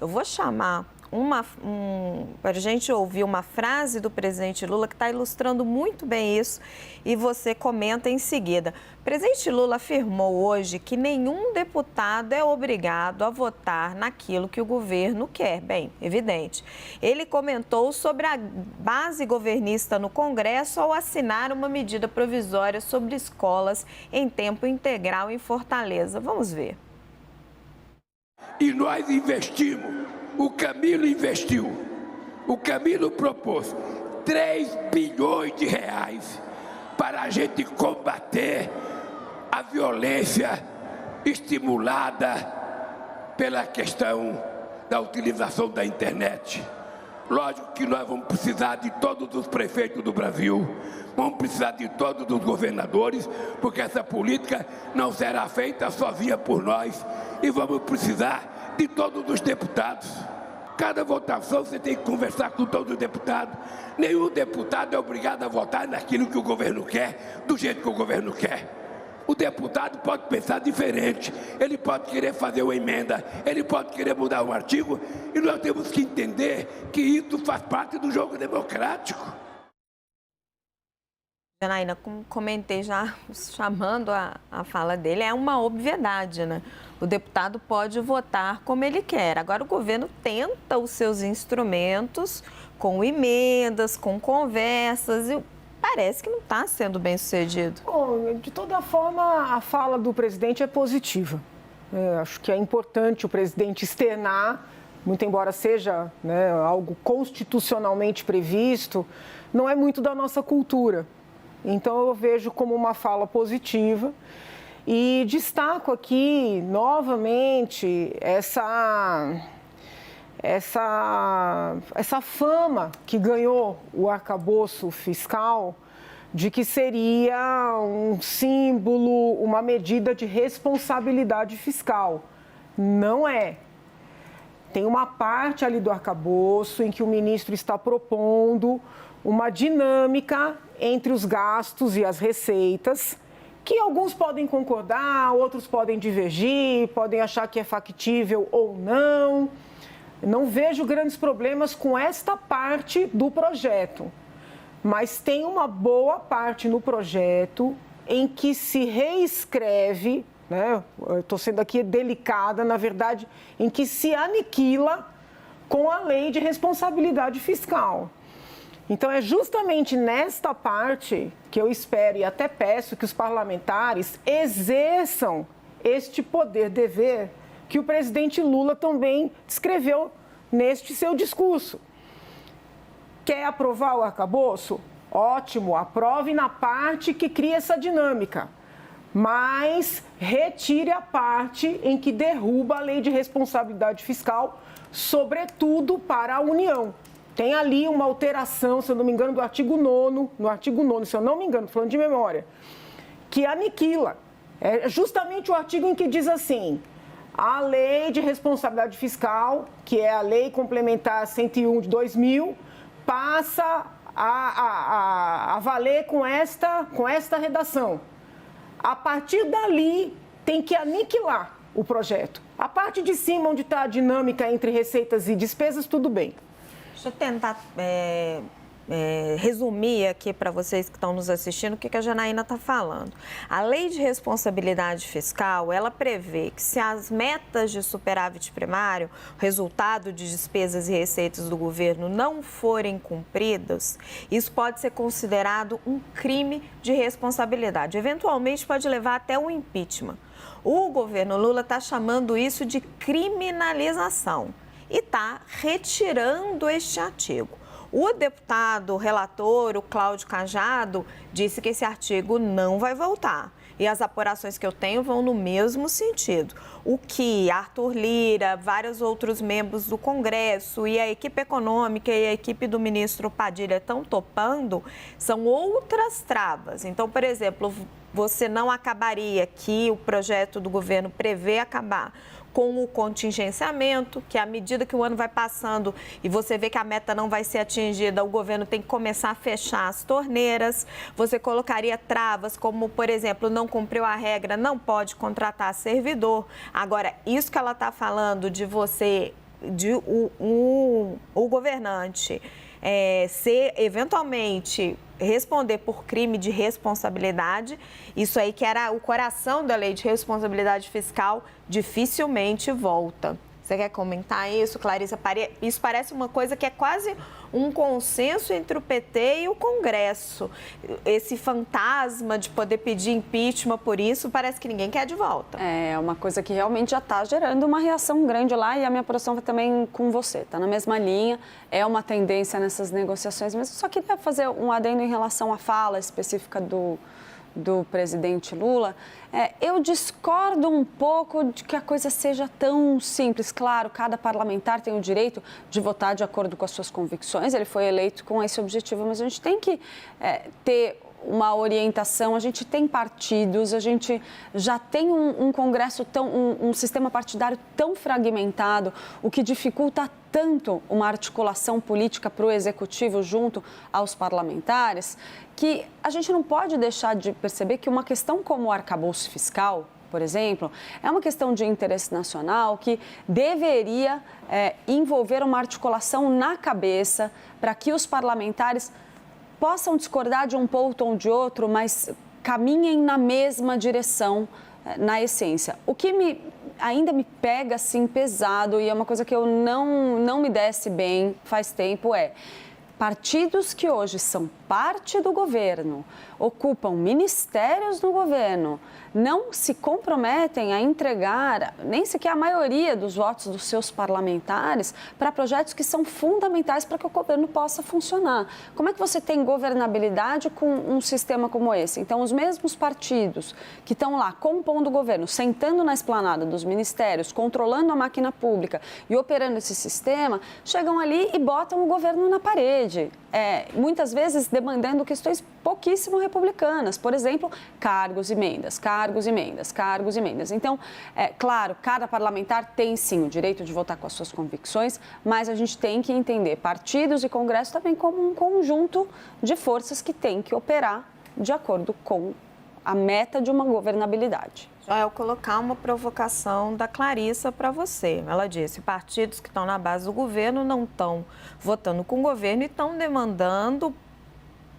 Eu vou chamar para a gente ouvir uma frase do presidente Lula que está ilustrando muito bem isso e você comenta em seguida. O presidente Lula afirmou hoje que nenhum deputado é obrigado a votar naquilo que o governo quer. Bem, evidente. Ele comentou sobre a base governista no Congresso ao assinar uma medida provisória sobre escolas em tempo integral em Fortaleza. Vamos ver. E nós investimos. O Camilo investiu, o Camilo propôs 3 bilhões de reais para a gente combater a violência estimulada pela questão da utilização da internet. Lógico que nós vamos precisar de todos os prefeitos do Brasil, vamos precisar de todos os governadores, porque essa política não será feita sozinha por nós e vamos precisar de todos os deputados. Cada votação você tem que conversar com todos os deputados. Nenhum deputado é obrigado a votar naquilo que o governo quer, do jeito que o governo quer. O deputado pode pensar diferente, ele pode querer fazer uma emenda, ele pode querer mudar um artigo, e nós temos que entender que isso faz parte do jogo democrático. Janaína, como comentei já, chamando a fala dele, é uma obviedade, né? O deputado pode votar como ele quer. Agora, o governo tenta os seus instrumentos com emendas, com conversas, e parece que não está sendo bem sucedido. Bom, de toda forma, a fala do presidente é positiva. Acho que é importante o presidente externar, muito embora seja, né, algo constitucionalmente previsto, não é muito da nossa cultura. Então, eu vejo como uma fala positiva e destaco aqui, novamente, essa fama que ganhou o arcabouço fiscal de que seria um símbolo, uma medida de responsabilidade fiscal. Não é. Tem uma parte ali do arcabouço em que o ministro está propondo uma dinâmica entre os gastos e as receitas, que alguns podem concordar, outros podem divergir, podem achar que é factível ou não. Não vejo grandes problemas com esta parte do projeto, mas tem uma boa parte no projeto em que se reescreve, né? Eu estou sendo aqui delicada, na verdade, em que se aniquila com a lei de responsabilidade fiscal. Então, é justamente nesta parte que eu espero e até peço que os parlamentares exerçam este poder-dever que o presidente Lula também descreveu neste seu discurso. Quer aprovar o arcabouço? Ótimo, aprove na parte que cria essa dinâmica, mas retire a parte em que derruba a lei de responsabilidade fiscal, sobretudo para a União. Tem ali uma alteração, se eu não me engano, do artigo 9º, no artigo 9º, se eu não me engano, falando de memória, que aniquila. É justamente o artigo em que diz assim: a lei de responsabilidade fiscal, que é a lei complementar 101 de 2000, passa a valer com esta redação. A partir dali, tem que aniquilar o projeto. A parte de cima, onde está a dinâmica entre receitas e despesas, tudo bem. Deixa eu tentar resumir aqui para vocês que estão nos assistindo o que a Janaína está falando. A lei de responsabilidade fiscal, ela prevê que se as metas de superávit primário, resultado de despesas e receitas do governo, não forem cumpridas, isso pode ser considerado um crime de responsabilidade. Eventualmente pode levar até o impeachment. O governo Lula está chamando isso de criminalização e está retirando este artigo. O deputado relator, o Cláudio Cajado, disse que esse artigo não vai voltar. E as apurações que eu tenho vão no mesmo sentido. O que Arthur Lira, vários outros membros do Congresso e a equipe econômica e a equipe do ministro Padilha estão topando são outras travas. Então, por exemplo, você não acabaria, que o projeto do governo prevê acabar, com o contingenciamento, que à medida que o ano vai passando e você vê que a meta não vai ser atingida, o governo tem que começar a fechar as torneiras. Você colocaria travas como, por exemplo, não cumpriu a regra, não pode contratar servidor. Agora, isso que ela está falando de você de o governante ser eventualmente responder por crime de responsabilidade, isso aí que era o coração da lei de responsabilidade fiscal, dificilmente volta. Você quer comentar isso, Clarissa? Isso parece uma coisa que é quase um consenso entre o PT e o Congresso. Esse fantasma de poder pedir impeachment por isso, parece que ninguém quer de volta. É uma coisa que realmente já está gerando uma reação grande lá e a minha posição vai também com você. Está na mesma linha, é uma tendência nessas negociações, mas eu só queria fazer um adendo em relação à fala específica do presidente Lula. Eu discordo um pouco de que a coisa seja tão simples. Claro, cada parlamentar tem o direito de votar de acordo com as suas convicções, ele foi eleito com esse objetivo, mas a gente tem que ter uma orientação, a gente tem partidos, a gente já tem um Congresso um sistema partidário tão fragmentado, o que dificulta tanto uma articulação política para o executivo junto aos parlamentares, que a gente não pode deixar de perceber que uma questão como o arcabouço fiscal, por exemplo, é uma questão de interesse nacional que deveria envolver uma articulação na cabeça para que os parlamentares possam discordar de um ponto ou de outro, mas caminhem na mesma direção, na essência. O que ainda me pega assim pesado e é uma coisa que eu não me desce bem faz tempo partidos que hoje são parte do governo, ocupam ministérios no governo, não se comprometem a entregar nem sequer a maioria dos votos dos seus parlamentares para projetos que são fundamentais para que o governo possa funcionar. Como é que você tem governabilidade com um sistema como esse? Então, os mesmos partidos que estão lá compondo o governo, sentando na esplanada dos ministérios, controlando a máquina pública e operando esse sistema, chegam ali e botam o governo na parede. Muitas vezes demandando questões pouquíssimo republicanas, por exemplo, cargos e emendas, cargos e emendas, cargos e emendas. Então, claro, cada parlamentar tem sim o direito de votar com as suas convicções, mas a gente tem que entender partidos e Congresso também como um conjunto de forças que tem que operar de acordo com a meta de uma governabilidade. Joel, colocar uma provocação da Clarissa para você. Ela disse, partidos que estão na base do governo não estão votando com o governo e estão demandando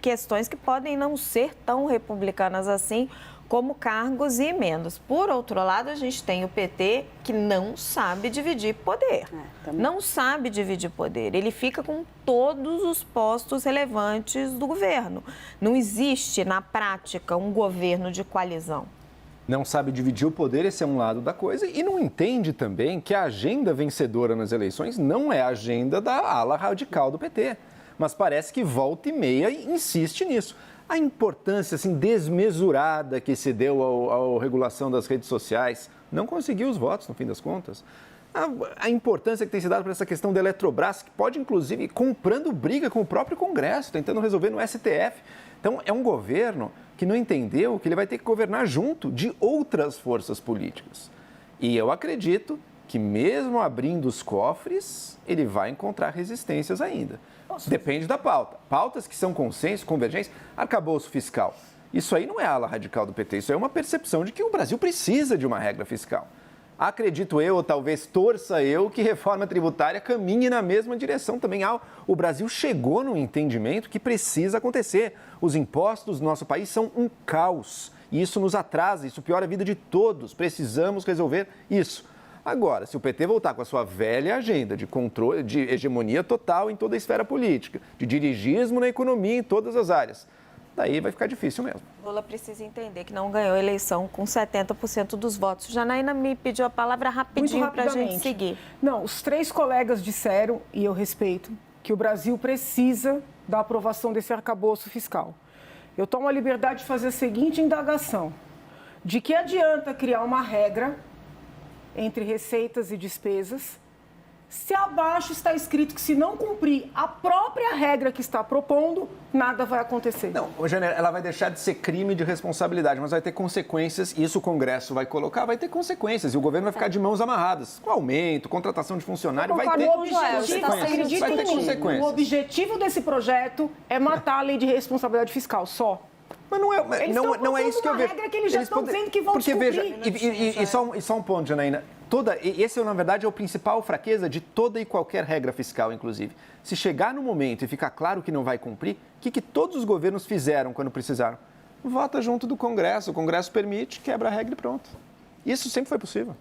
questões que podem não ser tão republicanas assim, como cargos e emendas. Por outro lado, a gente tem o PT que não sabe dividir poder. Não sabe dividir poder. Ele fica com todos os postos relevantes do governo. Não existe, na prática, um governo de coalizão. Não sabe dividir o poder, esse é um lado da coisa, e não entende também que a agenda vencedora nas eleições não é a agenda da ala radical do PT. Mas parece que volta e meia insiste nisso. A importância assim, desmesurada que se deu à regulação das redes sociais não conseguiu os votos, no fim das contas. A importância que tem se dado para essa questão da Eletrobras, que pode, inclusive, ir comprando briga com o próprio Congresso, tentando resolver no STF. Então, é um governo que não entendeu que ele vai ter que governar junto de outras forças políticas. E eu acredito que, mesmo abrindo os cofres, ele vai encontrar resistências ainda. Depende da pauta. Pautas que são consenso, convergência, arcabouço fiscal. Isso aí não é a ala radical do PT, isso é uma percepção de que o Brasil precisa de uma regra fiscal. Acredito eu, ou talvez torça eu, que reforma tributária caminhe na mesma direção também. O Brasil chegou no entendimento que precisa acontecer. Os impostos do nosso país são um caos. E isso nos atrasa, isso piora a vida de todos. Precisamos resolver isso. Agora, se o PT voltar com a sua velha agenda de controle, de hegemonia total em toda a esfera política, de dirigismo na economia em todas as áreas, daí vai ficar difícil mesmo. Lula precisa entender que não ganhou a eleição com 70% dos votos. Janaína me pediu a palavra rapidinho para a gente seguir. Não, os três colegas disseram, e eu respeito, que o Brasil precisa da aprovação desse arcabouço fiscal. Eu tomo a liberdade de fazer a seguinte indagação. De que adianta criar uma regra entre receitas e despesas, se abaixo está escrito que se não cumprir a própria regra que está propondo, nada vai acontecer. Não, Janela, ela vai deixar de ser crime de responsabilidade, mas vai ter consequências, isso o Congresso vai colocar, vai ter consequências, e o governo vai ficar de mãos amarradas. Com aumento, contratação de funcionário, vai ter consequências. O objetivo desse projeto é matar a lei de responsabilidade fiscal, só. Mas não é isso que eu vejo. Regra que eles já estão dizendo que vão descobrir. Veja, e só um ponto, Janaína. esse, na verdade, é o principal fraqueza de toda e qualquer regra fiscal, inclusive. Se chegar no momento e ficar claro que não vai cumprir, o que todos os governos fizeram quando precisaram? Vota junto do Congresso, o Congresso permite, quebra a regra e pronto. Isso sempre foi possível.